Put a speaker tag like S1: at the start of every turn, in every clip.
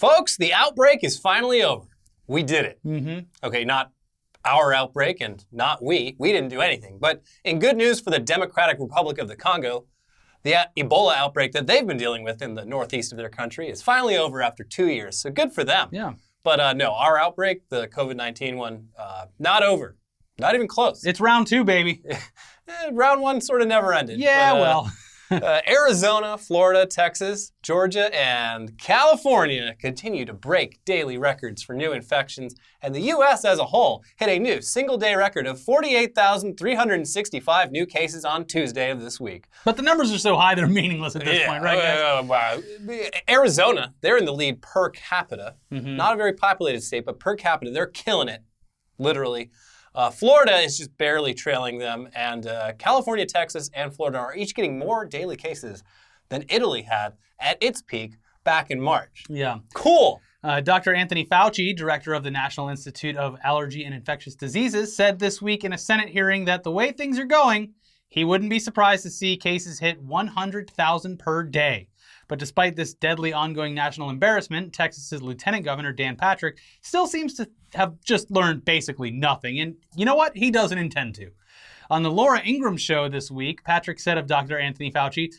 S1: Folks, the outbreak is finally over. We did it.
S2: Mm-hmm.
S1: Okay, not our outbreak and not we. We didn't do anything. But in good news for the Democratic Republic of the Congo, the Ebola outbreak that they've been dealing with in the northeast of their country is finally over after 2 years. So good for them.
S2: Yeah.
S1: But no, our outbreak, the COVID-19 one, not over. Not even close.
S2: It's round 2, baby.
S1: Round 1 sort of never ended.
S2: Yeah, well.
S1: Arizona, Florida, Texas, Georgia, and California continue to break daily records for new infections, and the U.S. as a whole hit a new single-day record of 48,365 new cases on Tuesday of this week.
S2: But the numbers are so high they're meaningless at this point, right, guys?
S1: Wow. Arizona, they're in the lead per capita.
S2: Mm-hmm.
S1: Not a very populated state, but per capita, they're killing it, literally. Florida is just barely trailing them, and California, Texas, and Florida are each getting more daily cases than Italy had at its peak back in March.
S2: Yeah.
S1: Cool.
S2: Dr. Anthony Fauci, director of the National Institute of Allergy and Infectious Diseases, said this week in a Senate hearing that the way things are going, he wouldn't be surprised to see cases hit 100,000 per day. But despite this deadly ongoing national embarrassment, Texas's Lieutenant Governor Dan Patrick still seems to have just learned basically nothing. And you know what? He doesn't intend to. On the Laura Ingraham show this week, Patrick said of Dr. Anthony Fauci,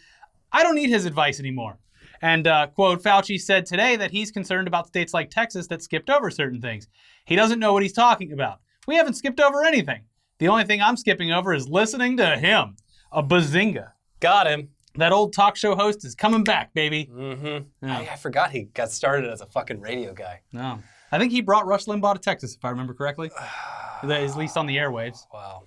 S2: "I don't need his advice anymore." And, quote, Fauci said today that he's concerned about states like Texas that skipped over certain things. He doesn't know what he's talking about. We haven't skipped over anything. The only thing I'm skipping over is listening to him. A bazinga.
S1: Got him.
S2: That old talk show host is coming back, baby.
S1: Mm-hmm.
S2: Yeah.
S1: I forgot he got started as a fucking radio guy.
S2: No. I think he brought Rush Limbaugh to Texas, if I remember correctly. At least on the airwaves.
S1: Wow.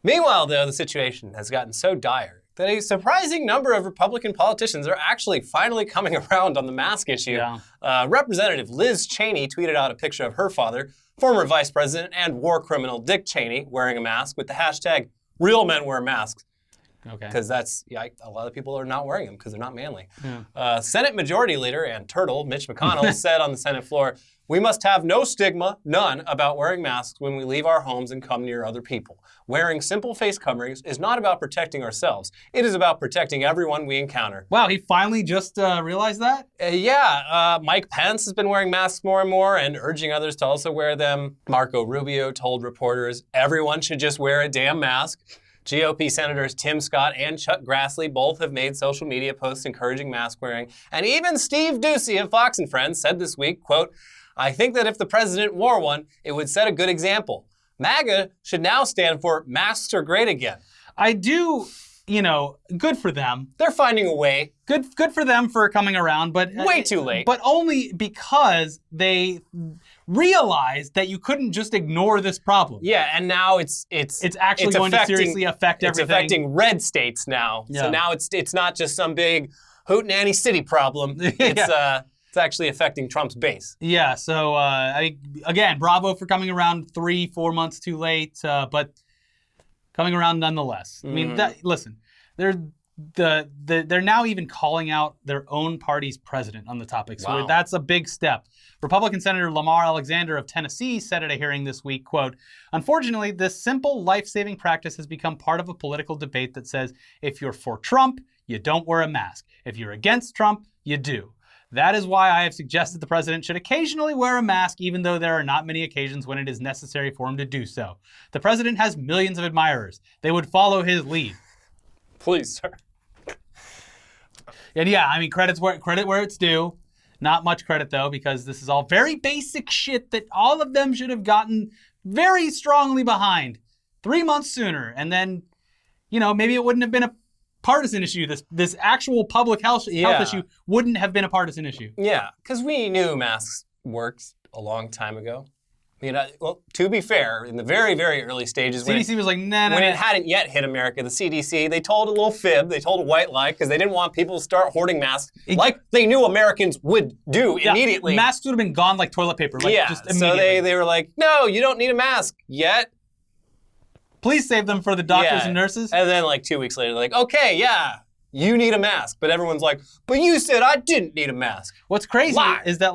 S1: Meanwhile, though, the situation has gotten so dire that a surprising number of Republican politicians are actually finally coming around on the mask issue.
S2: Yeah.
S1: Representative Liz Cheney tweeted out a picture of her father, former Vice President and war criminal Dick Cheney, wearing a mask with the hashtag "Real Men Wear Masks."
S2: Okay.
S1: Because a lot of people are not wearing them because they're not manly.
S2: Yeah.
S1: Senate Majority Leader and Turtle, Mitch McConnell, said on the Senate floor, "We must have no stigma, none, about wearing masks when we leave our homes and come near other people. Wearing simple face coverings is not about protecting ourselves. It is about protecting everyone we encounter."
S2: Wow, he finally just realized that?
S1: Mike Pence has been wearing masks more and more and urging others to also wear them. Marco Rubio told reporters everyone should just wear a damn mask. GOP Senators Tim Scott and Chuck Grassley both have made social media posts encouraging mask wearing. And even Steve Doocy of Fox & Friends said this week, quote, "I think that if the president wore one, it would set a good example. MAGA should now stand for masks are great again."
S2: I do, good for them.
S1: They're finding a way.
S2: Good for them for coming around, but
S1: Way too late.
S2: But only because they realized that you couldn't just ignore this problem.
S1: Yeah, and now it's
S2: actually going to seriously affect everything.
S1: It's affecting red states now. Yeah. So now it's not just some big hootenanny city problem. It's actually affecting Trump's base.
S2: Yeah, so again, bravo for coming around 3-4 months too late, but coming around nonetheless. I mean, listen, they're now even calling out their own party's president on the topic. So that's a big step. Republican Senator Lamar Alexander of Tennessee said at a hearing this week, quote, "Unfortunately, this simple life-saving practice has become part of a political debate that says if you're for Trump, you don't wear a mask. If you're against Trump, you do. That is why I have suggested the president should occasionally wear a mask, even though there are not many occasions when it is necessary for him to do so. The president has millions of admirers. They would follow his lead."
S1: Please, sir.
S2: And yeah, I mean, credit where it's due. Not much credit, though, because this is all very basic shit that all of them should have gotten very strongly behind 3 months sooner. And then, maybe it wouldn't have been a partisan issue. This actual public health issue wouldn't have been a partisan issue.
S1: Yeah, because we knew masks worked a long time ago. Well, to be fair, in the very, very early stages,
S2: CDC was like, nah.
S1: When it hadn't yet hit America, the CDC, they told a little fib, they told a white lie, because they didn't want people to start hoarding masks like they knew Americans would do immediately.
S2: Masks would have been gone like toilet paper, just immediately.
S1: So they were like, no, you don't need a mask yet.
S2: Please save them for the doctors and nurses.
S1: And then 2 weeks later, they're like, okay, yeah, you need a mask. But everyone's like, but you said I didn't need a mask.
S2: What's crazy is that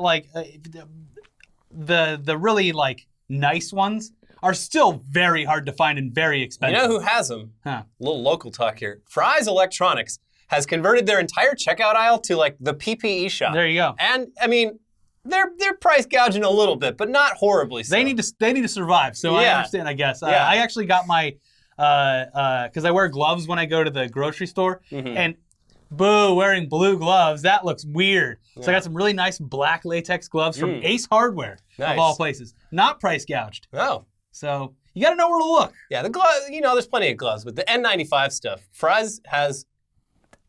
S2: the really nice ones are still very hard to find and very expensive.
S1: You know who has them? A little local talk here. Fry's Electronics has converted their entire checkout aisle to the PPE shop.
S2: There you go.
S1: And I mean, they're price gouging a little bit, but not horribly so.
S2: They need to survive. So I understand, I guess.
S1: Yeah.
S2: I actually got my because I wear gloves when I go to the grocery store, and boo, wearing blue gloves, that looks weird. So I got some really nice black latex gloves from Ace Hardware, of all places. Not price gouged.
S1: Oh.
S2: So you got to know where to look.
S1: Yeah, the gloves, there's plenty of gloves, but the N95 stuff, Fry's has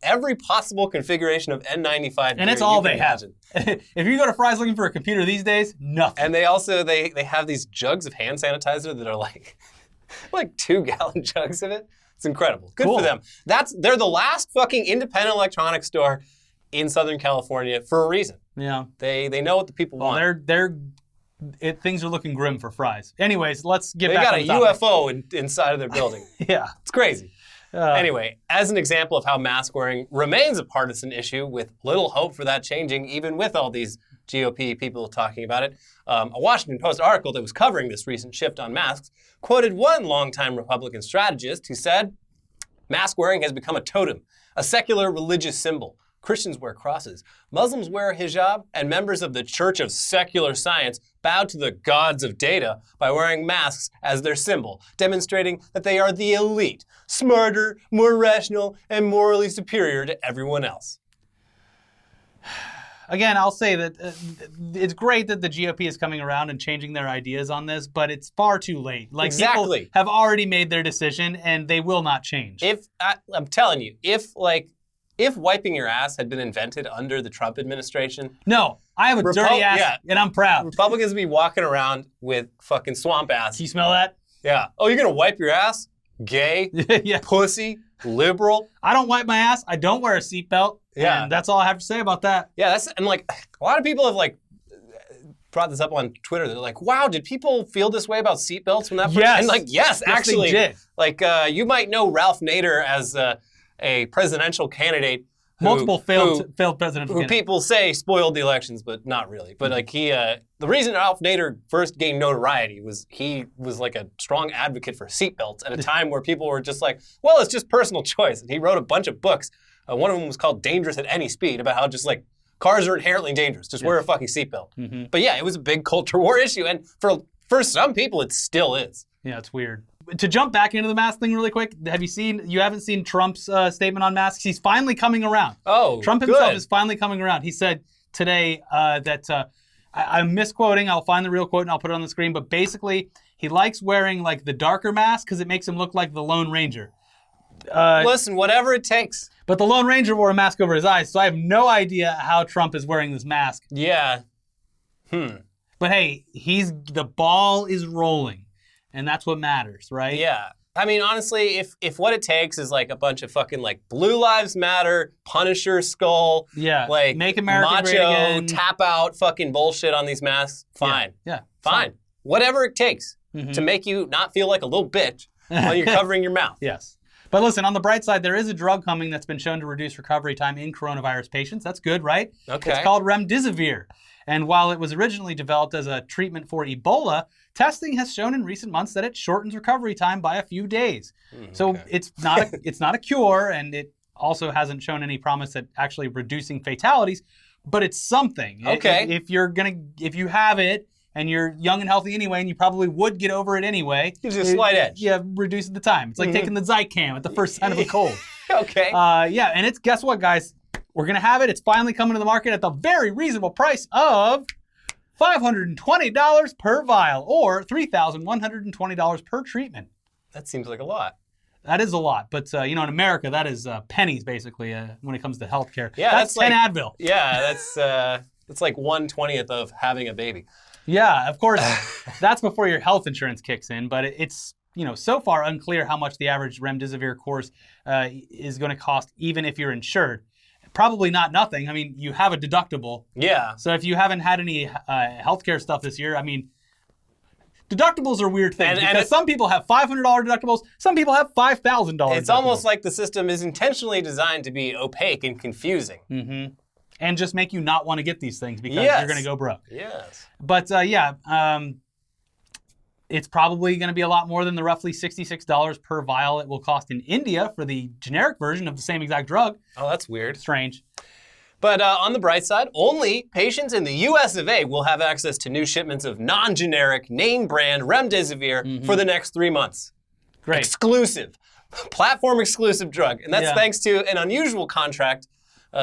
S1: every possible configuration of N95.
S2: And it's all they have. If you go to Fry's looking for a computer these days, nothing.
S1: And they also, they have these jugs of hand sanitizer that are like 2-gallon jugs of it. It's incredible. Good for them. They're the last fucking independent electronics store in Southern California for a reason.
S2: Yeah.
S1: They know what the people want.
S2: Things are looking grim for Fry's. Anyways, let's get back on the
S1: topic. They got a UFO inside of their building.
S2: Yeah.
S1: It's crazy. Anyway, as an example of how mask wearing remains a partisan issue with little hope for that changing, even with all these GOP people talking about it, a Washington Post article that was covering this recent shift on masks quoted one longtime Republican strategist who said, "Mask wearing has become a totem, a secular religious symbol. Christians wear crosses, Muslims wear a hijab, and members of the Church of Secular Science bow to the gods of data by wearing masks as their symbol, demonstrating that they are the elite, smarter, more rational, and morally superior to everyone else."
S2: Again, I'll say that it's great that the GOP is coming around and changing their ideas on this, but it's far too late.
S1: Exactly.
S2: People have already made their decision, and they will not change.
S1: I'm telling you, if wiping your ass had been invented under the Trump administration...
S2: No, I have a dirty ass, and I'm proud.
S1: Republicans would be walking around with fucking swamp ass.
S2: Can you smell that?
S1: Yeah. Oh, you're going to wipe your ass? Gay?
S2: Yeah.
S1: Pussy? Liberal?
S2: I don't wipe my ass. I don't wear a seatbelt.
S1: Yeah.
S2: And that's all I have to say about that.
S1: Yeah, a lot of people have brought this up on Twitter. They're like, wow, did people feel this way about seatbelts when that first...
S2: Yes.
S1: And yes, actually.
S2: They did.
S1: You might know Ralph Nader as a presidential candidate.
S2: Multiple failed presidential
S1: who
S2: candidates.
S1: People say spoiled the elections, but not really. But the reason Ralph Nader first gained notoriety was he was like a strong advocate for seatbelts at a time where people were just like, well, it's just personal choice. And he wrote a bunch of books. One of them was called Dangerous at Any Speed, about how just cars are inherently dangerous. Just wear a fucking seatbelt. Mm-hmm. But yeah, it was a big culture war issue. And for some people, it still is.
S2: Yeah, it's weird. To jump back into the mask thing really quick, you haven't seen Trump's statement on masks? He's finally coming around.
S1: Oh,
S2: Trump himself is finally coming around. He said today that, I'm misquoting, I'll find the real quote and I'll put it on the screen, but basically he likes wearing the darker mask because it makes him look like the Lone Ranger.
S1: Listen, whatever it takes.
S2: But the Lone Ranger wore a mask over his eyes, so I have no idea how Trump is wearing this mask.
S1: Yeah.
S2: But hey, the ball is rolling. And that's what matters, right?
S1: Yeah. I mean, honestly, if what it takes is a bunch of fucking Blue Lives Matter, Punisher skull,
S2: Make America
S1: macho,
S2: great again,
S1: tap out fucking bullshit on these masks, fine.
S2: Yeah.
S1: Fine. Whatever it takes to make you not feel like a little bitch when you're covering your mouth.
S2: Yes. But listen, on the bright side, there is a drug coming that's been shown to reduce recovery time in coronavirus patients. That's good, right?
S1: Okay.
S2: It's called remdesivir. And while it was originally developed as a treatment for Ebola, testing has shown in recent months that it shortens recovery time by a few days. So it's not a cure, and it also hasn't shown any promise at actually reducing fatalities, but it's something.
S1: Okay.
S2: If you have it and you're young and healthy anyway, and you probably would get over it anyway.
S1: Gives you a slight edge.
S2: Yeah, reduces the time. It's like taking the Zicam at the first sign of a cold.
S1: Okay.
S2: And guess what, guys? We're going to have it. It's finally coming to the market at the very reasonable price of $520 per vial, or $3,120 per treatment.
S1: That seems like a lot.
S2: That is a lot, but in America, that is pennies basically when it comes to healthcare.
S1: Yeah,
S2: that's 10 Advil.
S1: Yeah, that's like 1/20th of having a baby.
S2: Yeah, of course, that's before your health insurance kicks in, but it's so far unclear how much the average remdesivir course is going to cost, even if you're insured. Probably not nothing. I mean, you have a deductible.
S1: Yeah.
S2: So if you haven't had any healthcare stuff this year, I mean, deductibles are weird things because some people have $500 deductibles, some people have $5,000
S1: It's almost like the system is intentionally designed to be opaque and confusing.
S2: Mm-hmm. And just make you not want to get these things because you're going to go broke.
S1: Yes.
S2: But it's probably going to be a lot more than the roughly $66 per vial it will cost in India for the generic version of the same exact drug.
S1: Oh, that's weird.
S2: Strange.
S1: But on the bright side, only patients in the US of A will have access to new shipments of non-generic, name-brand remdesivir for the next 3 months.
S2: Great.
S1: Exclusive. Platform-exclusive drug. And that's thanks to an unusual contract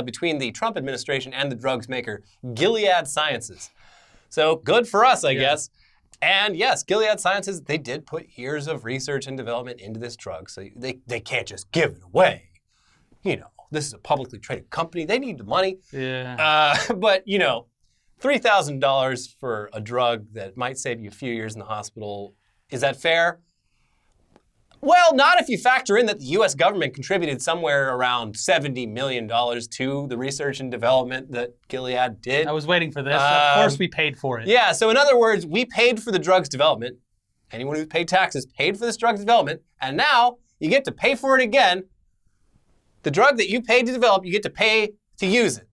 S1: between the Trump administration and the drugs maker, Gilead Sciences. So good for us, I guess. And yes, Gilead Sciences, they did put years of research and development into this drug, so they can't just give it away. You know, this is a publicly traded company. They need the money.
S2: Yeah.
S1: But, you know, $3,000 for a drug that might save you a few years in the hospital, is that fair? Well, not if you factor in that the U.S. government contributed somewhere around $70 million to the research and development that Gilead did.
S2: I was waiting for this. Of course we paid for it.
S1: Yeah, so in other words, we paid for the drug's development. Anyone who's paid taxes paid for this drug's development, and now you get to pay for it again. The drug that you paid to develop, you get to pay to use it.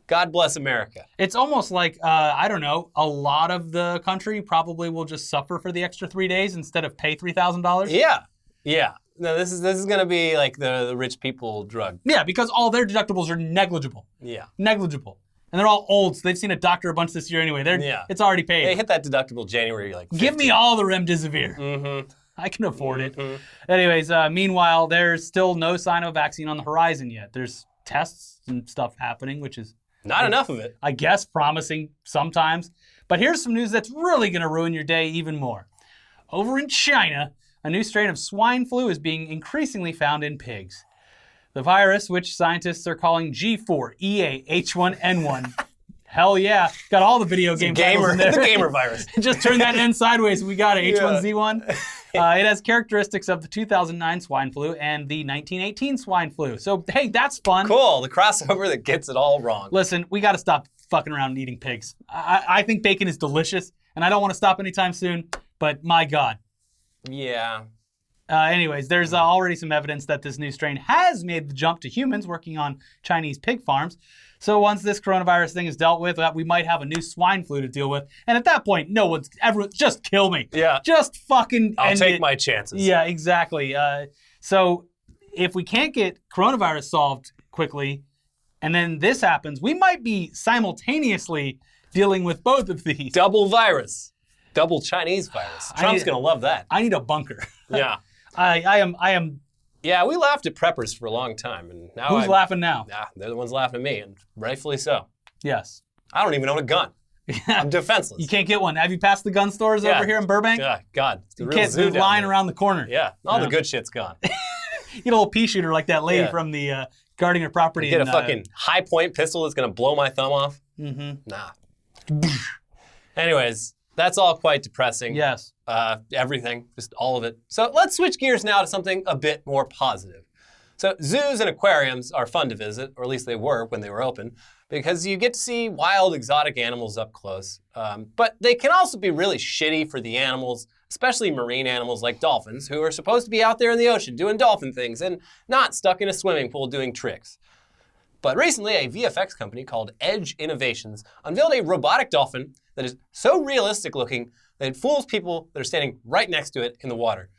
S1: God bless America.
S2: It's almost like, I don't know, a lot of the country probably will just suffer for the extra 3 days instead of pay $3,000.
S1: Yeah. No, this is going to be like the rich people drug.
S2: Yeah, because all their deductibles are negligible.
S1: Yeah.
S2: Negligible. And they're all old, so they've seen a doctor a bunch this year anyway. It's already paid.
S1: They hit that deductible January like 15.
S2: Give me all the remdesivir.
S1: Mm-hmm.
S2: I can afford it. Anyways, meanwhile, there's still no sign of a vaccine on the horizon yet. There's tests and stuff happening, which is
S1: not enough of it.
S2: I guess promising sometimes. But here's some news that's really going to ruin your day even more. Over in China, a new strain of swine flu is being increasingly found in pigs. The virus, which scientists are calling G4EA-H1N1. Hell yeah. Got all the video game titles in there.
S1: The gamer virus.
S2: Just turn that N sideways. We got it. H1Z1. It has characteristics of the 2009 swine flu and the 1918 swine flu. So, hey, that's fun.
S1: Cool. The crossover that gets it all wrong.
S2: Listen, we got to stop fucking around and eating pigs. I think bacon is delicious, and I don't want to stop anytime soon, but my God.
S1: Yeah.
S2: Anyways, there's already some evidence that this new strain has made the jump to humans working on Chinese pig farms. So once this coronavirus thing is dealt with, we might have a new swine flu to deal with. And at that point, just kill me.
S1: Yeah.
S2: Just fucking
S1: I'll take my chances.
S2: Yeah, exactly. So if we can't get coronavirus solved quickly, and then this happens, we might be simultaneously dealing with both of these.
S1: Double virus. Double Chinese virus. Trump's going to love that.
S2: I need a bunker.
S1: Yeah.
S2: I am. Yeah,
S1: we laughed at preppers for a long time, and now
S2: who's laughing now?
S1: Yeah, they're the ones laughing at me, and rightfully so.
S2: Yes.
S1: I don't even own a gun. I'm defenseless.
S2: You can't get one. Have you passed the gun stores over here in Burbank?
S1: Yeah, God.
S2: They're lying around the corner.
S1: Yeah, all the good shit's gone.
S2: Get a little pea shooter like that lady from the guarding her property.
S1: Get a fucking high point pistol that's going to blow my thumb off.
S2: Mm-hmm.
S1: Nah. Anyways. That's all quite depressing.
S2: Yes.
S1: Everything, just all of it. So let's switch gears now to something a bit more positive. So zoos and aquariums are fun to visit, or at least they were when they were open, because you get to see wild, exotic animals up close. But they can also be really shitty for the animals, especially marine animals like dolphins, who are supposed to be out there in the ocean doing dolphin things and not stuck in a swimming pool doing tricks. But recently, a VFX company called Edge Innovations unveiled a robotic dolphin that is so realistic looking that it fools people that are standing right next to it in the water.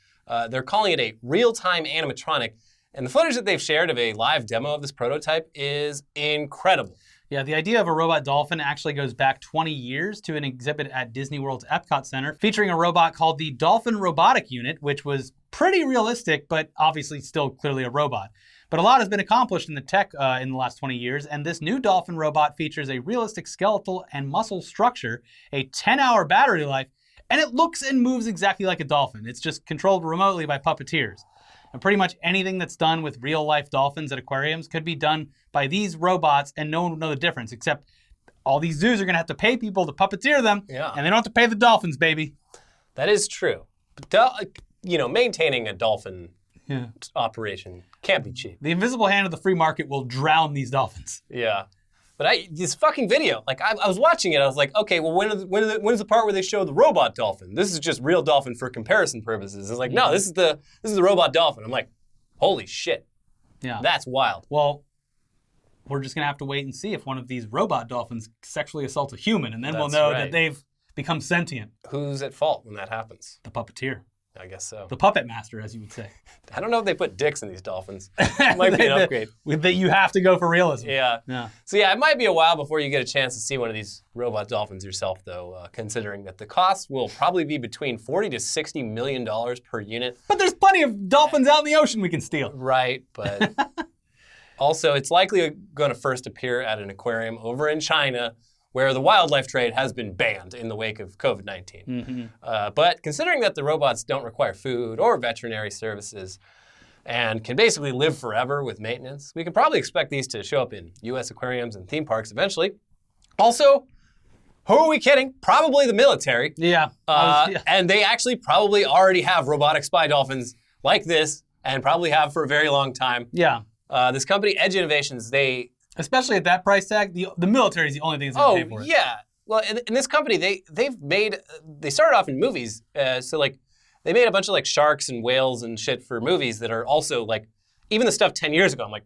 S1: They're calling it a real-time animatronic, and the footage that they've shared of a live demo of this prototype is incredible.
S2: Yeah, the idea of a robot dolphin actually goes back 20 years to an exhibit at Disney World's Epcot Center featuring a robot called the Dolphin Robotic Unit, which was pretty realistic, but obviously still clearly a robot. But a lot has been accomplished in the tech in the last 20 years, and this new dolphin robot features a realistic skeletal and muscle structure, a 10-hour battery life, and it looks and moves exactly like a dolphin. It's just controlled remotely by puppeteers. And pretty much anything that's done with real-life dolphins at aquariums could be done by these robots, and no one would know the difference, except all these zoos are going to have to pay people to puppeteer them, and they don't have to pay the dolphins, baby.
S1: That is true. But, maintaining a dolphin operation can't be cheap.
S2: The invisible hand of the free market will drown these dolphins.
S1: Yeah. But this fucking video, I was watching it, I was like, okay, well, when's the part where they show the robot dolphin? This is just real dolphin for comparison purposes. It's like, no, this is the robot dolphin. I'm like, holy shit.
S2: Yeah.
S1: That's wild.
S2: Well, we're just going to have to wait and see if one of these robot dolphins sexually assaults a human, and then we'll know that they've become sentient.
S1: Who's at fault when that happens?
S2: The puppeteer.
S1: I guess so.
S2: The puppet master, as you would say.
S1: I don't know if they put dicks in these dolphins. It might be an upgrade.
S2: That you have to go for realism.
S1: Yeah.
S2: Yeah.
S1: So yeah, it might be a while before you get a chance to see one of these robot dolphins yourself, though, considering that the cost will probably be between $40 to $60 million per unit.
S2: But there's plenty of dolphins out in the ocean we can steal.
S1: Right, but also it's likely going to first appear at an aquarium over in China, where the wildlife trade has been banned in the wake of COVID-19.
S2: Mm-hmm.
S1: But considering that the robots don't require food or veterinary services and can basically live forever with maintenance, we can probably expect these to show up in U.S. aquariums and theme parks eventually. Also, who are we kidding? Probably the military.
S2: Yeah.
S1: And they actually probably already have robotic spy dolphins like this and probably have for a very long time.
S2: Yeah.
S1: This company, Edge Innovations,
S2: Especially at that price tag, the military is the only thing that's going to pay for it.
S1: Yeah. Well, in this company, they started off in movies. So like, they made a bunch of like sharks and whales and shit for movies that are also like, even the stuff 10 years ago, I'm like,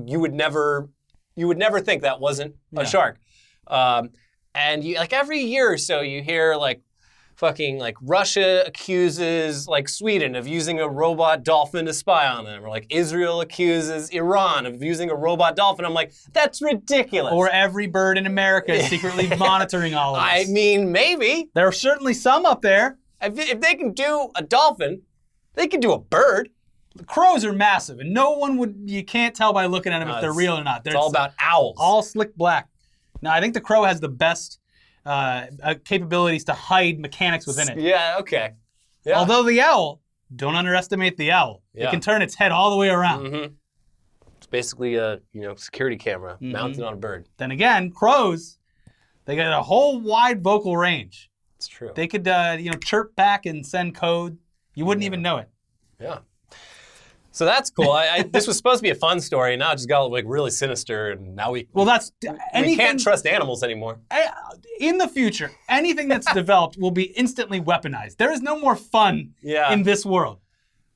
S1: you would never think that wasn't a shark. And you like every year or so you hear like, fucking like Russia accuses like Sweden of using a robot dolphin to spy on them, or like Israel accuses Iran of using a robot dolphin. I'm like, that's ridiculous.
S2: Or every bird in America is secretly monitoring all of us.
S1: I mean, maybe.
S2: There are certainly some up there.
S1: If they can do a dolphin, they can do a bird.
S2: The crows are massive, and you can't tell by looking at them if they're real or not.
S1: It's all about owls.
S2: All slick black. Now, I think the crow has the best capabilities to hide mechanics within it.
S1: Yeah, okay. Yeah.
S2: Although the owl, don't underestimate the owl.
S1: Yeah.
S2: It can turn its head all the way around.
S1: Mm-hmm. It's basically a security camera mounted on a bird.
S2: Then again, crows, they got a whole wide vocal range.
S1: It's true.
S2: They could chirp back and send code. You wouldn't even know it.
S1: Yeah. So that's cool. This was supposed to be a fun story, and now it just got like really sinister, and now we can't trust animals anymore.
S2: In the future, anything that's developed will be instantly weaponized. There is no more fun in this world.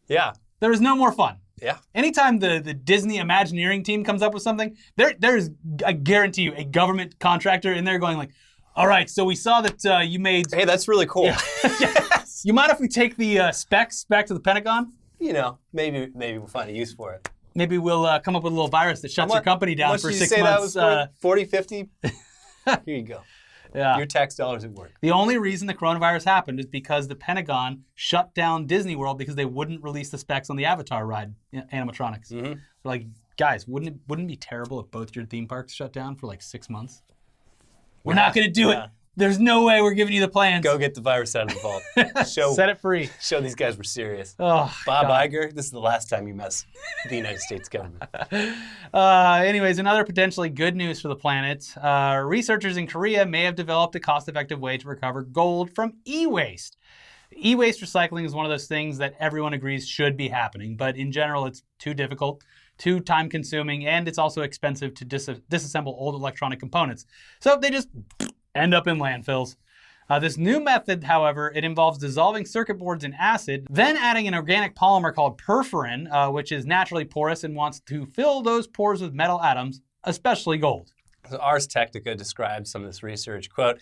S1: Yeah.
S2: There is no more fun.
S1: Yeah.
S2: Anytime the Disney Imagineering team comes up with something, there's, I guarantee you, a government contractor in there going like, all right, so we saw that you made...
S1: Hey, that's really cool.
S2: Yeah. Yes. You mind if we take the specs back to the Pentagon?
S1: Maybe we'll find a use for it.
S2: Maybe we'll come up with a little virus that shuts your company down for 6 months.
S1: That was 40, 50? Here you go.
S2: Yeah.
S1: Your tax dollars at work.
S2: The only reason the coronavirus happened is because the Pentagon shut down Disney World because they wouldn't release the specs on the Avatar ride animatronics. Mm-hmm. They're like, guys, wouldn't it be terrible if both your theme parks shut down for like 6 months? We're not going to do it. There's no way we're giving you the plans.
S1: Go get the virus out of the vault.
S2: Set it free.
S1: Show these guys we're serious.
S2: Oh,
S1: Bob Iger, this is the last time you mess with the United States government.
S2: Anyways, another potentially good news for the planet. Researchers in Korea may have developed a cost-effective way to recover gold from e-waste. E-waste recycling is one of those things that everyone agrees should be happening, but in general, it's too difficult, too time-consuming, and it's also expensive to disassemble old electronic components. So they just end up in landfills. This new method, however, it involves dissolving circuit boards in acid, then adding an organic polymer called Perforin, which is naturally porous and wants to fill those pores with metal atoms, especially gold.
S1: So Ars Technica describes some of this research. Quote,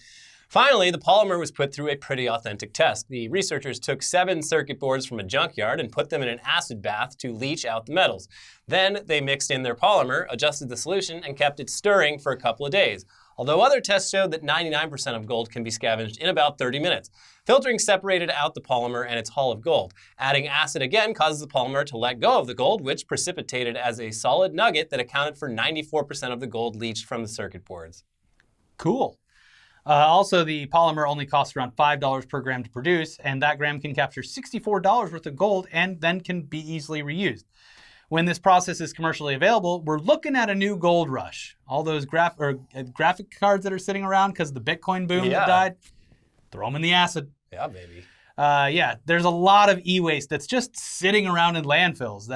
S1: finally, the polymer was put through a pretty authentic test. The researchers took 7 circuit boards from a junkyard and put them in an acid bath to leach out the metals. Then they mixed in their polymer, adjusted the solution, and kept it stirring for a couple of days. Although other tests showed that 99% of gold can be scavenged in about 30 minutes. Filtering separated out the polymer and its hull of gold. Adding acid again causes the polymer to let go of the gold, which precipitated as a solid nugget that accounted for 94% of the gold leached from the circuit boards.
S2: Cool. Also, the polymer only costs around $5 per gram to produce, and that gram can capture $64 worth of gold and then can be easily reused. When this process is commercially available, we're looking at a new gold rush. All those graphic cards that are sitting around because of the Bitcoin boom that died, throw them in the acid.
S1: Yeah, baby.
S2: There's a lot of e-waste that's just sitting around in landfills.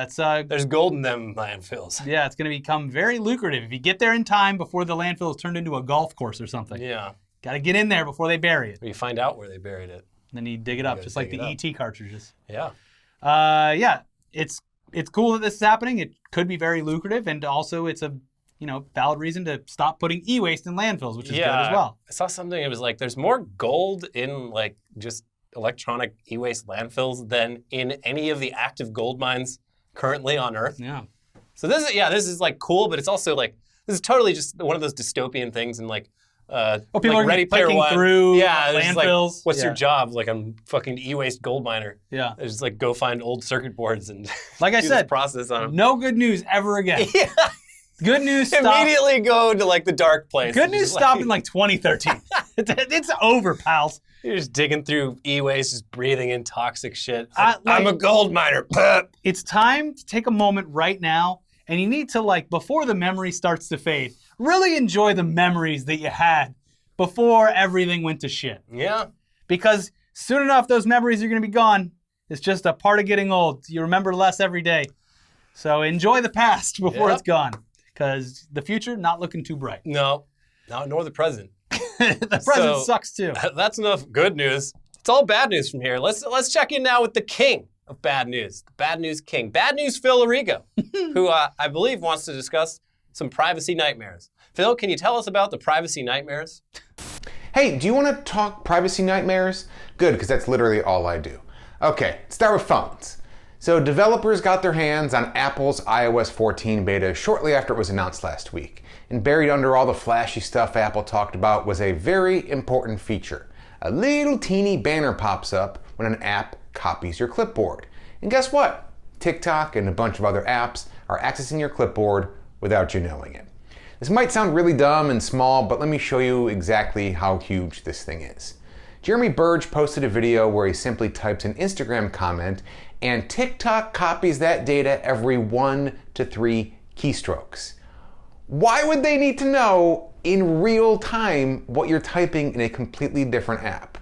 S1: There's gold in them landfills.
S2: Yeah, it's going to become very lucrative if you get there in time before the landfill is turned into a golf course or something.
S1: Yeah.
S2: Got to get in there before they bury it.
S1: Or you find out where they buried it.
S2: Then you dig it up, just like the ET cartridges.
S1: Yeah.
S2: It's cool that this is happening. It could be very lucrative, and also it's a valid reason to stop putting e-waste in landfills, which is good as well.
S1: I saw something. It was like there's more gold in like just electronic e-waste landfills than in any of the active gold mines currently on Earth.
S2: Yeah.
S1: So this is like cool, but it's also like, this is totally just one of those dystopian things and like,
S2: people
S1: like
S2: are
S1: Ready Player
S2: clicking
S1: One.
S2: through
S1: Yeah, it's like,
S2: landfills.
S1: what's your job? Like, I'm fucking e-waste gold miner.
S2: Yeah.
S1: I just like go find old circuit boards and
S2: Like I
S1: do
S2: said,
S1: this process on them.
S2: no good news ever again.
S1: Yeah.
S2: Good news stopped.
S1: Immediately go to like the dark place.
S2: Good news stopped in like 2013. It's over, pals.
S1: You're just digging through e-waste, just breathing in toxic shit.
S2: Like,
S1: I'm a gold miner.
S2: It's time to take a moment right now, and you need to, like, before the memory starts to fade, really enjoy the memories that you had before everything went to shit.
S1: Yeah.
S2: Because soon enough, those memories are going to be gone. It's just a part of getting old. You remember less every day. So enjoy the past before it's gone, because the future not looking too bright.
S1: No, nor the present.
S2: The present sucks too.
S1: That's enough good news. It's all bad news from here. Let's check in now with the king of bad news, the bad news king, Bad News Phil Arrigo, who I believe wants to discuss some privacy nightmares. Phil, can you tell us about the privacy nightmares?
S3: Hey, do you want to talk privacy nightmares? Good, because that's literally all I do. Okay, let's start with phones. So developers got their hands on Apple's iOS 14 beta shortly after it was announced last week. And buried under all the flashy stuff Apple talked about was a very important feature. A little teeny banner pops up when an app copies your clipboard. And guess what? TikTok and a bunch of other apps are accessing your clipboard without you knowing it. This might sound really dumb and small, but let me show you exactly how huge this thing is. Jeremy Burge posted a video where he simply types an Instagram comment, and TikTok copies that data every 1 to 3 keystrokes. Why would they need to know in real time what you're typing in a completely different app?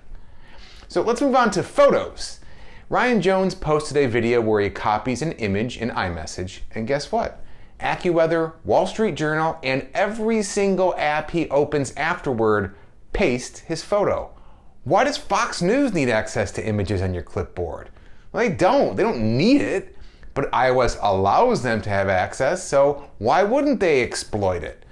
S3: So let's move on to photos. Ryan Jones posted a video where he copies an image in iMessage, and guess what? AccuWeather, Wall Street Journal, and every single app he opens afterward paste his photo. Why does Fox News need access to images on your clipboard? Well, they don't need it, but iOS allows them to have access, so why wouldn't they exploit it?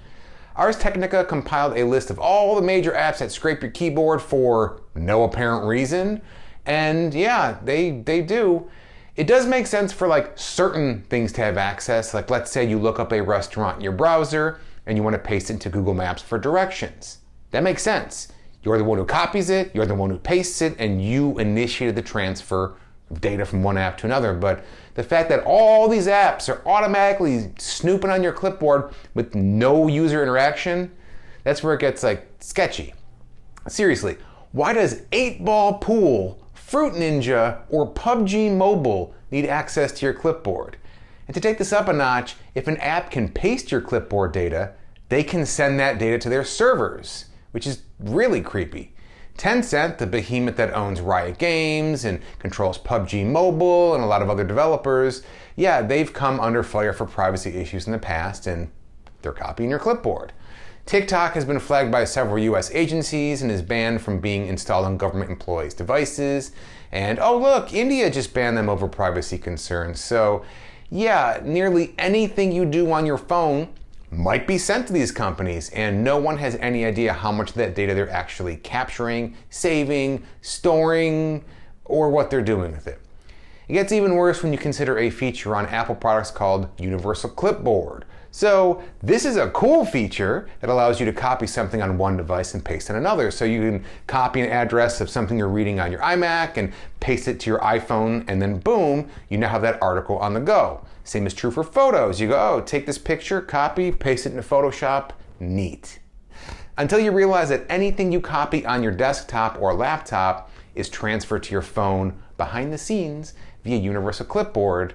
S3: Ars Technica compiled a list of all the major apps that scrape your keyboard for no apparent reason, and yeah, they do. It does make sense for like certain things to have access, like let's say you look up a restaurant in your browser and you want to paste it into Google Maps for directions. That makes sense. You're the one who copies it, you're the one who pastes it, and you initiated the transfer of data from one app to another. But the fact that all these apps are automatically snooping on your clipboard with no user interaction, that's where it gets like sketchy. Seriously, why does 8-Ball Pool, Fruit Ninja, or PUBG Mobile need access to your clipboard? And to take this up a notch, if an app can paste your clipboard data, they can send that data to their servers, which is really creepy. Tencent, the behemoth that owns Riot Games and controls PUBG Mobile and a lot of other developers, yeah, they've come under fire for privacy issues in the past, and they're copying your clipboard. TikTok has been flagged by several US agencies and is banned from being installed on government employees' devices. And oh look, India just banned them over privacy concerns. So yeah, nearly anything you do on your phone might be sent to these companies, and no one has any idea how much of that data they're actually capturing, saving, storing, or what they're doing with it. It gets even worse when you consider a feature on Apple products called Universal Clipboard. So this is a cool feature that allows you to copy something on one device and paste on another. So you can copy an address of something you're reading on your iMac and paste it to your iPhone, and then boom, you now have that article on the go. Same is true for photos. You go, oh, take this picture, copy, paste it into Photoshop, neat. Until you realize that anything you copy on your desktop or laptop is transferred to your phone behind the scenes via Universal Clipboard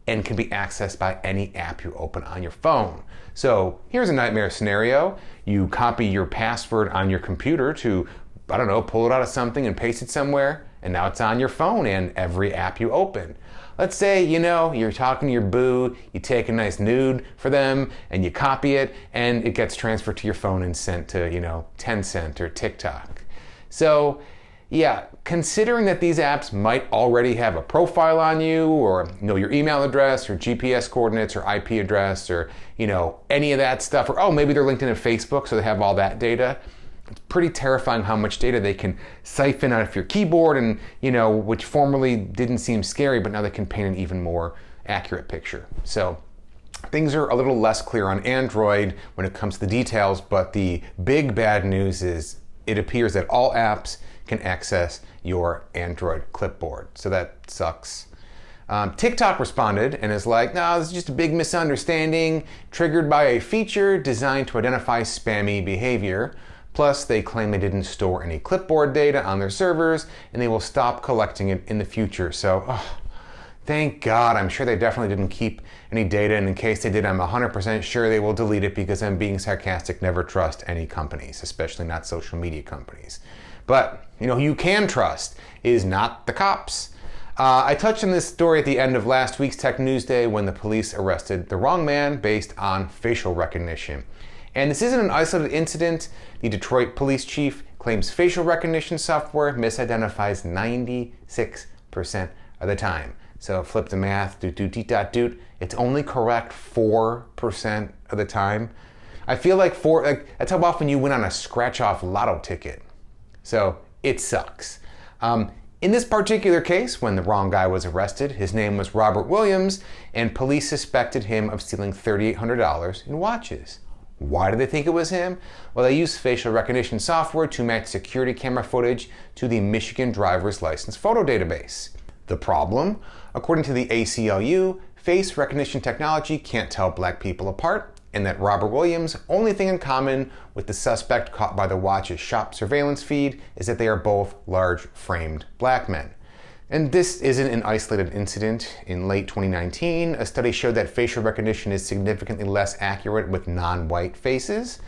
S3: and can be accessed by any app you open on your phone. So here's a nightmare scenario. You copy your password on your computer to, I don't know, pull it out of something and paste it somewhere, and now it's on your phone and every app you open. Let's say, you're talking to your boo, you take a nice nude for them, and you copy it, and it gets transferred to your phone and sent to, Tencent or TikTok. So, yeah, considering that these apps might already have a profile on you, or know your email address, or GPS coordinates, or IP address, or, any of that stuff, or maybe they're linked in Facebook, so they have all that data. It's pretty terrifying how much data they can siphon out of your keyboard and, which formerly didn't seem scary, but now they can paint an even more accurate picture. So things are a little less clear on Android when it comes to the details, but the big bad news is it appears that all apps can access your Android clipboard. So that sucks. TikTok responded and is like, no, this is just a big misunderstanding triggered by a feature designed to identify spammy behavior. Plus, they claim they didn't store any clipboard data on their servers and they will stop collecting it in the future. So, thank God. I'm sure they definitely didn't keep any data, and in case they did, I'm 100% sure they will delete it because I'm being sarcastic. Never trust any companies, especially not social media companies. But, who you can trust is not the cops. I touched on this story at the end of last week's TechNewsDay when the police arrested the wrong man based on facial recognition. And this isn't an isolated incident. The Detroit police chief claims facial recognition software misidentifies 96% of the time. So flip the math, it's only correct 4% of the time. I feel like that's how often you win on a scratch-off lotto ticket. So it sucks. In this particular case, when the wrong guy was arrested, his name was Robert Williams, and police suspected him of stealing $3,800 in watches. Why did they think it was him? Well, they used facial recognition software to match security camera footage to the Michigan driver's license photo database. The problem? According to the ACLU, face recognition technology can't tell black people apart, and that Robert Williams' only thing in common with the suspect caught by the watch's shop surveillance feed is that they are both large-framed black men. And this isn't an isolated incident. In late 2019, a study showed that facial recognition is significantly less accurate with non-white faces.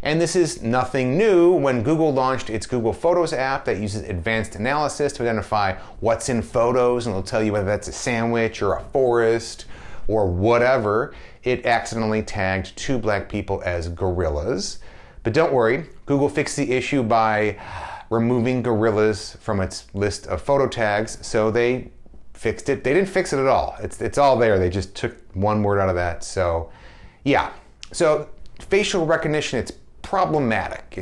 S3: And this is nothing new when Google launched its Google Photos app that uses advanced analysis to identify what's in photos, and it'll tell you whether that's a sandwich or a forest or whatever. It accidentally tagged 2 black people as gorillas. But don't worry, Google fixed the issue by removing gorillas from its list of photo tags, so they fixed it. They didn't fix it at all. It's all there. They just took one word out of that. So yeah. So facial recognition, it's problematic.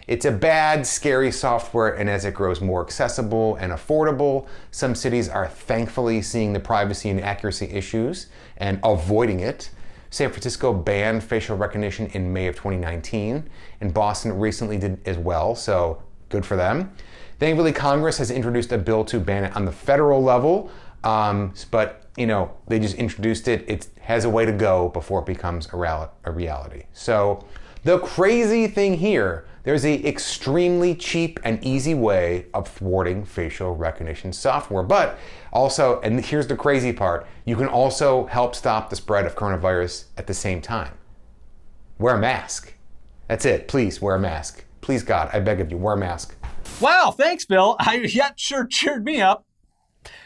S3: It's a bad, scary software, and as it grows more accessible and affordable, some cities are thankfully seeing the privacy and accuracy issues and avoiding it. San Francisco banned facial recognition in May of 2019, and Boston recently did as well, so good for them. Thankfully, Congress has introduced a bill to ban it on the federal level, but they just introduced it. It has a way to go before it becomes a reality. So the crazy thing here, there's an extremely cheap and easy way of thwarting facial recognition software. But also, and here's the crazy part, you can also help stop the spread of coronavirus at the same time. Wear a mask. That's it. Please wear a mask. Please, God, I beg of you, wear a mask.
S2: Wow, thanks, Bill. That sure cheered me up.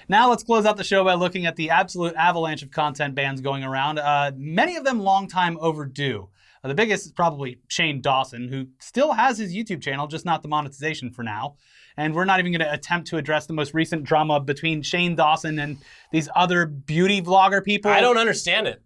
S2: Now let's close out the show by looking at the absolute avalanche of content bans going around. Many of them long time overdue. The biggest is probably Shane Dawson, who still has his YouTube channel, just not the monetization for now. And we're not even going to attempt to address the most recent drama between Shane Dawson and these other beauty vlogger people.
S1: I don't understand it.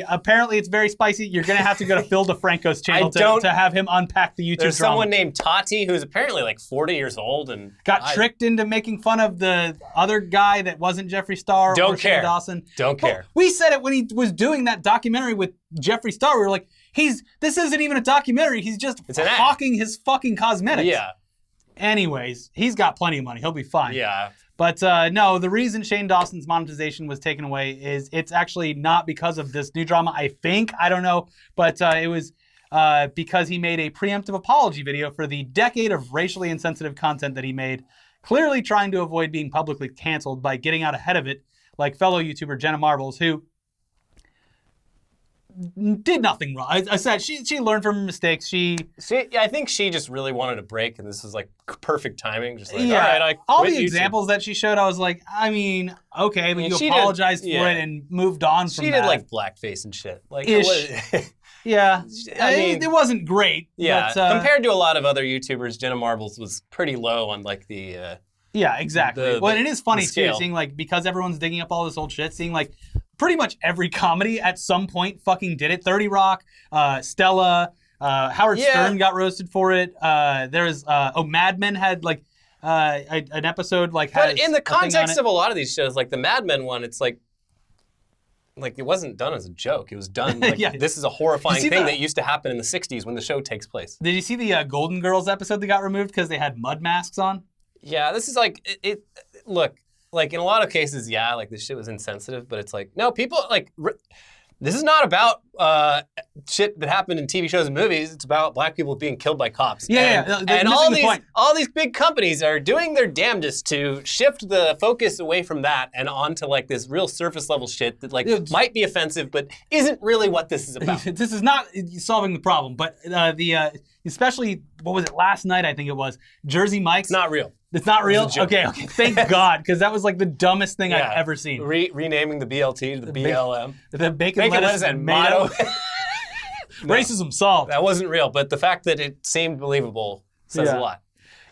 S2: Apparently, it's very spicy. You're going to have to go to Phil DeFranco's channel to have him unpack the YouTube
S1: There's
S2: drama.
S1: someone named Tati who's apparently like 40 years old and
S2: got tricked into making fun of the other guy that wasn't Jeffree Star or Shane Dawson.
S1: Don't care.
S2: We said it when he was doing that documentary with Jeffree Star. We were like, this isn't even a documentary. He's just hawking his fucking cosmetics.
S1: Yeah.
S2: Anyways, he's got plenty of money. He'll be fine.
S1: Yeah.
S2: But no, the reason Shane Dawson's monetization was taken away is it's actually not because of this new drama, I think. I don't know. But it was because he made a preemptive apology video for the decade of racially insensitive content that he made, clearly trying to avoid being publicly canceled by getting out ahead of it, like fellow YouTuber Jenna Marbles, who did nothing wrong. I said she learned from her mistakes.
S1: I think she just really wanted a break, and this was like perfect timing. Just like,
S2: yeah,
S1: all right,
S2: all the examples that she showed, I was like, okay, but you apologized for it and moved on from that.
S1: She did like blackface and shit. Like,
S2: yeah, it wasn't great.
S1: Yeah,
S2: but,
S1: compared to a lot of other YouTubers, Jenna Marbles was pretty low on like the.
S2: Yeah, exactly. Well, and it is funny too, seeing like, because everyone's digging up all this old shit, seeing like pretty much every comedy at some point fucking did it. 30 Rock, Stella, Howard Stern got roasted for it. Mad Men had like an episode like.
S1: But in the context of a lot of these shows, like the Mad Men one, it's like it wasn't done as a joke. It was done like this is a horrifying thing that used to happen in the 60s when the show takes place.
S2: Did you see the Golden Girls episode that got removed because they had mud masks on?
S1: Yeah, this is like look, like in a lot of cases, like this shit was insensitive, but it's like no, people like. This is not about shit that happened in TV shows and movies. It's about black people being killed by cops. And all these big companies are doing their damnedest to shift the focus away from that and onto like this real surface level shit that like might be offensive, but isn't really what this is about.
S2: This is not solving the problem, but especially what was it last night? I think it was Jersey Mike's.
S1: It's not real.
S2: It's not real? Okay. Thank God, because that was like the dumbest thing I've ever seen.
S1: Renaming the BLT to the BLM.
S2: The bacon lettuce and tomato. Racism solved.
S1: That wasn't real, but the fact that it seemed believable says a lot.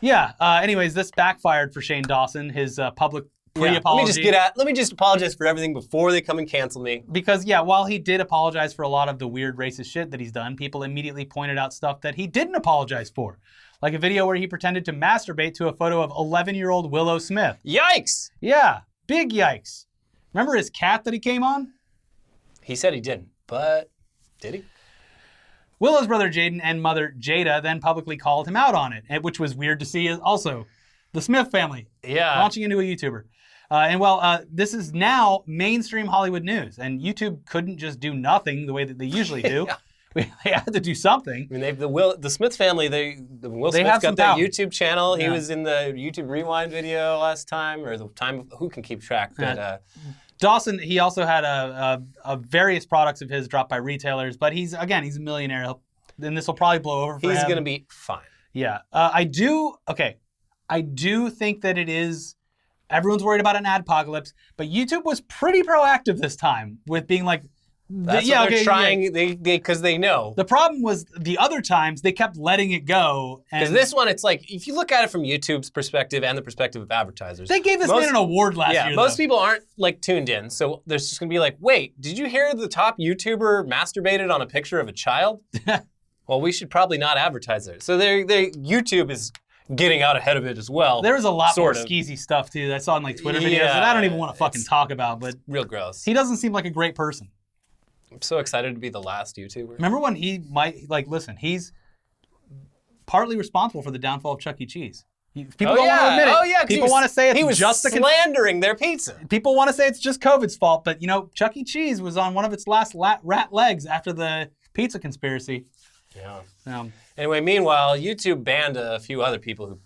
S2: Yeah. Anyways, this backfired for Shane Dawson, his public pre-apology.
S1: Let me just apologize for everything before they come and cancel me.
S2: Because, while he did apologize for a lot of the weird racist shit that he's done, people immediately pointed out stuff that he didn't apologize for. Like a video where he pretended to masturbate to a photo of 11-year-old Willow Smith.
S1: Yikes!
S2: Yeah, big yikes. Remember his cat that he came on?
S1: He said he didn't, but did he?
S2: Willow's brother Jaden and mother Jada then publicly called him out on it, which was weird to see also. The Smith family launching into a YouTuber. This is now mainstream Hollywood news, and YouTube couldn't just do nothing the way that they usually do. They had to do something.
S1: I mean, the Smith family, Will Smith's got their YouTube channel. He was in the YouTube Rewind video last time, or the time, who can keep track? But,
S2: Dawson, he also had various products of his dropped by retailers, but he's a millionaire, and this will probably blow over for him.
S1: He's going to be fine.
S2: Yeah. I do think that it is, everyone's worried about an adpocalypse, but YouTube was pretty proactive this time with being like,
S1: That's what they're trying, because they know.
S2: The problem was the other times they kept letting it go.
S1: Because this one, it's like, if you look at it from YouTube's perspective and the perspective of advertisers.
S2: They gave this man an award last year.
S1: Yeah, most people aren't like tuned in. So there's just going to be like, wait, did you hear the top YouTuber masturbated on a picture of a child? Well, we should probably not advertise it. So YouTube is getting out ahead of it as well.
S2: There was a lot more skeezy stuff too that I saw in like Twitter videos that I don't even want to fucking talk about. But
S1: real gross.
S2: He doesn't seem like a great person.
S1: I'm so excited to be the last YouTuber.
S2: Remember when he's partly responsible for the downfall of Chuck E. Cheese. People don't want to admit it. People want to say it's just
S1: slandering their pizza.
S2: People want to say it's just COVID's fault, but Chuck E. Cheese was on one of its last rat legs after the pizza conspiracy.
S1: Yeah. Anyway, meanwhile, YouTube banned a few other people who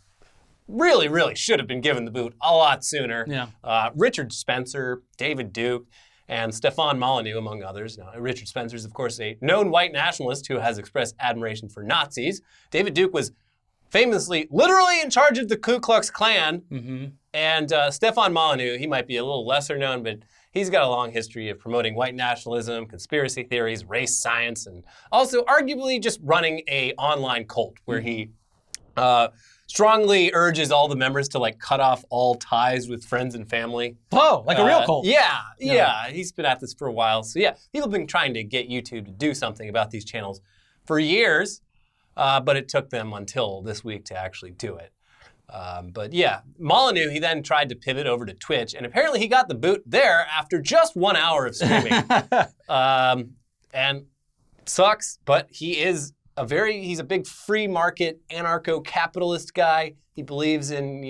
S1: really, really should have been given the boot a lot sooner.
S2: Yeah.
S1: Richard Spencer, David Duke, and Stefan Molyneux, among others. Now, Richard Spencer is, of course, a known white nationalist who has expressed admiration for Nazis. David Duke was famously, literally in charge of the Ku Klux Klan.
S2: Mm-hmm.
S1: And Stefan Molyneux, he might be a little lesser known, but he's got a long history of promoting white nationalism, conspiracy theories, race science, and also arguably just running a online cult where he strongly urges all the members to like cut off all ties with friends and family.
S2: Oh, like a real cult.
S1: Yeah. He's been at this for a while. So yeah, people have been trying to get YouTube to do something about these channels for years, but it took them until this week to actually do it. But yeah, Molyneux, he then tried to pivot over to Twitch, and apparently he got the boot there after just 1 hour of streaming. And sucks, but he's a big free market, anarcho-capitalist guy. He believes in,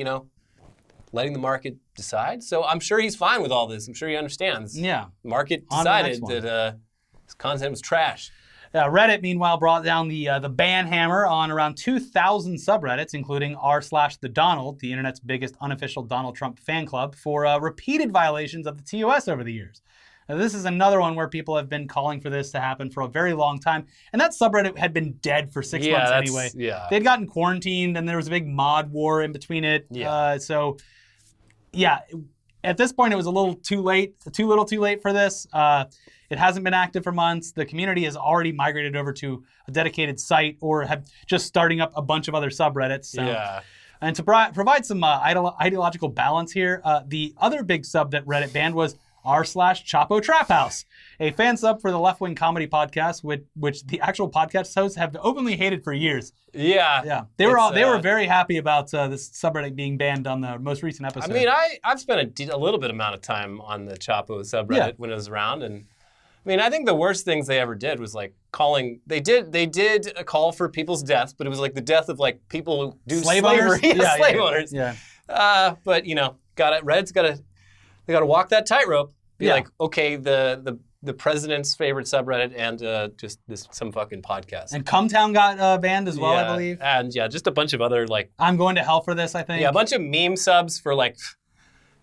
S1: letting the market decide. So I'm sure he's fine with all this. I'm sure he understands.
S2: Yeah.
S1: Market decided that his content was trash.
S2: Reddit, meanwhile, brought down the ban hammer on around 2,000 subreddits, including r/TheDonald, the internet's biggest unofficial Donald Trump fan club, for repeated violations of the TOS over the years. Now, this is another one where people have been calling for this to happen for a very long time. And that subreddit had been dead for 6 months anyway.
S1: Yeah.
S2: They'd gotten quarantined, and there was a big mod war in between it.
S1: Yeah.
S2: At this point, it was a little too late for this. It hasn't been active for months. The community has already migrated over to a dedicated site or have just starting up a bunch of other subreddits. So.
S1: Yeah.
S2: And to provide some ideological balance here, the other big sub that Reddit banned was r/Chapo Trap House, a fan sub for the left-wing comedy podcast, which the actual podcast hosts have openly hated for years.
S1: Yeah.
S2: They were very happy about this subreddit being banned on the most recent episode.
S1: I mean, I've spent a little bit amount of time on the Chapo subreddit when it was around, and I mean, I think the worst things they ever did was like calling. They did a call for people's deaths, but it was like the death of like people who do slavery, slave owners.
S2: Yeah.
S1: But you know, Reddit's they gotta walk that tightrope. Be like, okay, the president's favorite subreddit and just some fucking podcast.
S2: And Cumtown got banned as well, I believe.
S1: And just a bunch of other like.
S2: I'm going to hell for this, I think.
S1: Yeah, a bunch of meme subs for like.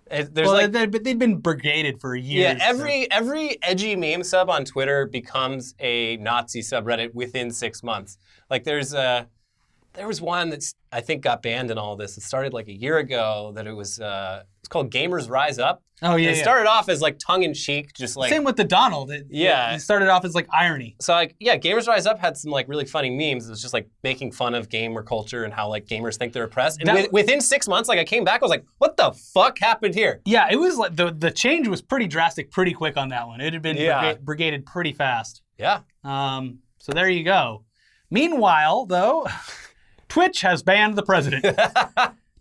S2: They've been brigaded for years.
S1: Yeah, every edgy meme sub on Twitter becomes a Nazi subreddit within 6 months. Like there was one that I think got banned in all this. It started like a year ago. That it was it's called Gamers Rise Up.
S2: Oh yeah.
S1: It started off as like tongue in cheek, just like
S2: same with the Donald. It started off as like irony.
S1: So like Gamers Rise Up had some like really funny memes. It was just like making fun of gamer culture and how like gamers think they're oppressed. And within 6 months, like I came back, I was like, what the fuck happened here?
S2: Yeah, it was like the change was pretty drastic, pretty quick on that one. It had been brigaded pretty fast.
S1: Yeah.
S2: So there you go. Meanwhile, though, Twitch has banned the president.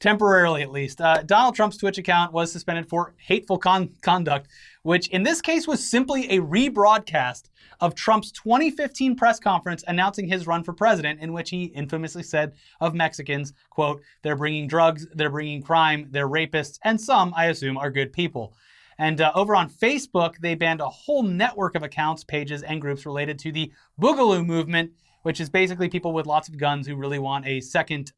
S2: Temporarily, at least. Donald Trump's Twitch account was suspended for hateful conduct, which in this case was simply a rebroadcast of Trump's 2015 press conference announcing his run for president, in which he infamously said of Mexicans, quote, "They're bringing drugs, they're bringing crime, they're rapists, and some, I assume, are good people." And over on Facebook, they banned a whole network of accounts, pages, and groups related to the Boogaloo movement, which is basically people with lots of guns who really want a second,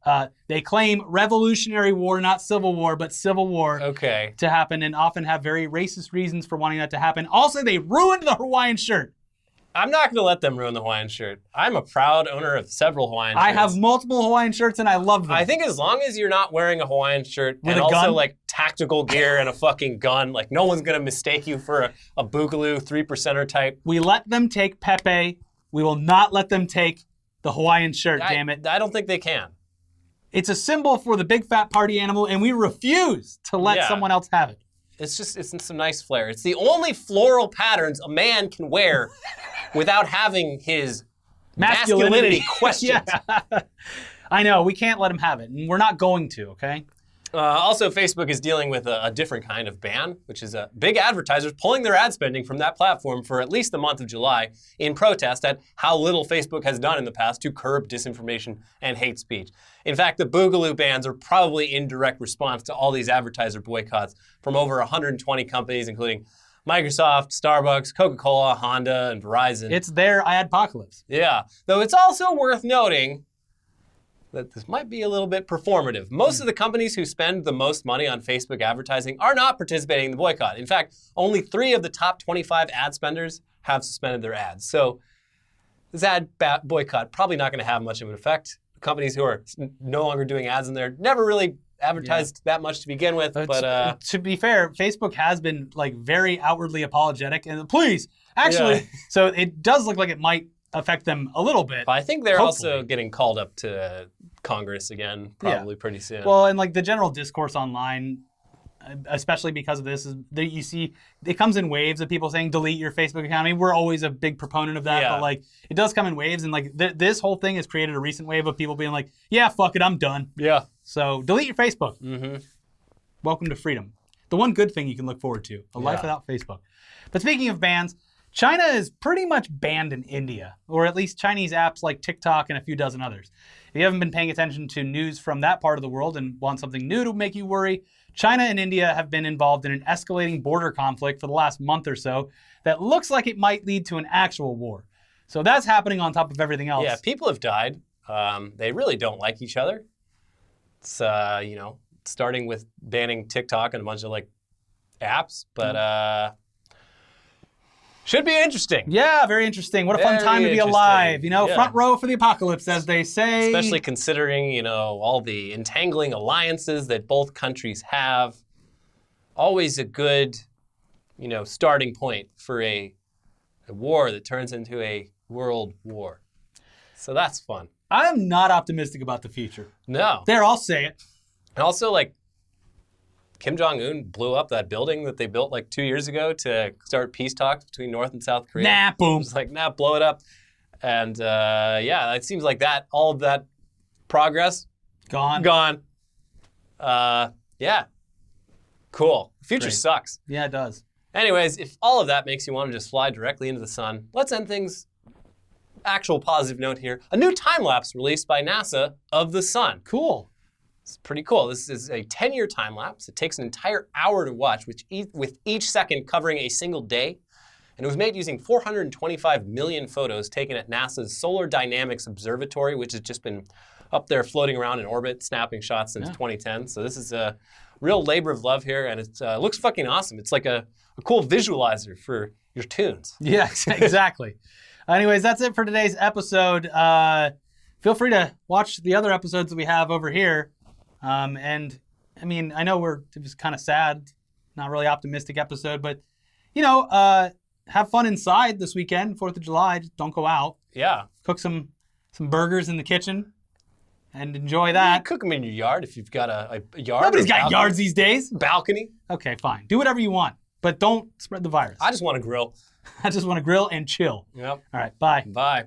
S2: they claim revolutionary war, not civil war, but civil war to happen, and often have very racist reasons for wanting that to happen. Also, they ruined the Hawaiian shirt.
S1: I'm not going to let them ruin the Hawaiian shirt. I'm a proud owner of several Hawaiian shirts.
S2: I have multiple Hawaiian shirts, and I love them.
S1: I think as long as you're not wearing a Hawaiian shirt
S2: with
S1: and
S2: a
S1: also
S2: gun?
S1: like tactical gear and a fucking gun, like no one's going to mistake you for a Boogaloo 3%er type.
S2: We let them take Pepe. We will not let them take the Hawaiian shirt, damn it.
S1: I don't think they can.
S2: It's a symbol for the big fat party animal, and we refuse to let someone else have it.
S1: It's some nice flair. It's the only floral patterns a man can wear without having his masculinity questioned.
S2: I know, we can't let him have it, and we're not going to, okay?
S1: Also, Facebook is dealing with a different kind of ban, which is big advertisers pulling their ad spending from that platform for at least the month of July in protest at how little Facebook has done in the past to curb disinformation and hate speech. In fact, the Boogaloo bans are probably in direct response to all these advertiser boycotts from over 120 companies, including Microsoft, Starbucks, Coca-Cola, Honda, and Verizon.
S2: It's their adpocalypse.
S1: Yeah, though it's also worth noting that this might be a little bit performative. Most of the companies who spend the most money on Facebook advertising are not participating in the boycott. In fact, only 3 of the top 25 ad spenders have suspended their ads. So this ad boycott probably not going to have much of an effect. Companies who are no longer doing ads in there never really advertised that much to begin with. But
S2: to be fair, Facebook has been like very outwardly apologetic. And please, actually, so it does look like it might affect them a little bit.
S1: But I think they're also getting called up to Congress again, probably pretty soon.
S2: Well, and like the general discourse online, especially because of this, is that you see it comes in waves of people saying delete your Facebook account. I mean, we're always a big proponent of that, but like it does come in waves, and like this whole thing has created a recent wave of people being like, yeah, fuck it, I'm done.
S1: Yeah.
S2: So delete your Facebook. Mm-hmm. Welcome to freedom. The one good thing you can look forward to, a life without Facebook. But speaking of bans, China is pretty much banned in India, or at least Chinese apps like TikTok and a few dozen others. If you haven't been paying attention to news from that part of the world and want something new to make you worry, China and India have been involved in an escalating border conflict for the last month or so that looks like it might lead to an actual war. So that's happening on top of everything else.
S1: Yeah, people have died. They really don't like each other. It's, starting with banning TikTok and a bunch of like apps, but should be interesting.
S2: Yeah, very interesting. What a fun time to be alive. Front row for the apocalypse, as they say.
S1: Especially considering, all the entangling alliances that both countries have. Always a good, starting point for a war that turns into a world war. So that's fun.
S2: I am not optimistic about the future.
S1: No.
S2: There, I'll say it.
S1: And also, Kim Jong-un blew up that building that they built like 2 years ago to start peace talks between North and South Korea.
S2: Nah, boom.
S1: It's like, nah, blow it up. And yeah, it seems like that, all of that progress,
S2: Gone.
S1: Yeah. Cool. The future
S2: Great.
S1: sucks.
S2: Yeah, it does.
S1: Anyways, if all of that makes you want to just fly directly into the sun, let's end things. Actual positive note here. A new time-lapse released by NASA of the sun.
S2: Cool.
S1: It's pretty cool. This is a 10-year time-lapse. It takes an entire hour to watch, with each second covering a single day. And it was made using 425 million photos taken at NASA's Solar Dynamics Observatory, which has just been up there floating around in orbit, snapping shots since 2010. So this is a real labor of love here, and it looks fucking awesome. It's like a cool visualizer for your tunes.
S2: Yeah, exactly. Anyways, that's it for today's episode. Feel free to watch the other episodes that we have over here. And I mean, I know it was kind of sad, not really optimistic episode, but you know, have fun inside this weekend, 4th of July. Just don't go out.
S1: Yeah.
S2: Cook some burgers in the kitchen and enjoy that.
S1: You cook them in your yard if you've got a yard.
S2: Nobody's got yards these days.
S1: Balcony.
S2: Okay, fine. Do whatever you want, but don't spread the virus.
S1: I just want to grill.
S2: I just want to grill and chill.
S1: Yep.
S2: All right, bye.
S1: Bye.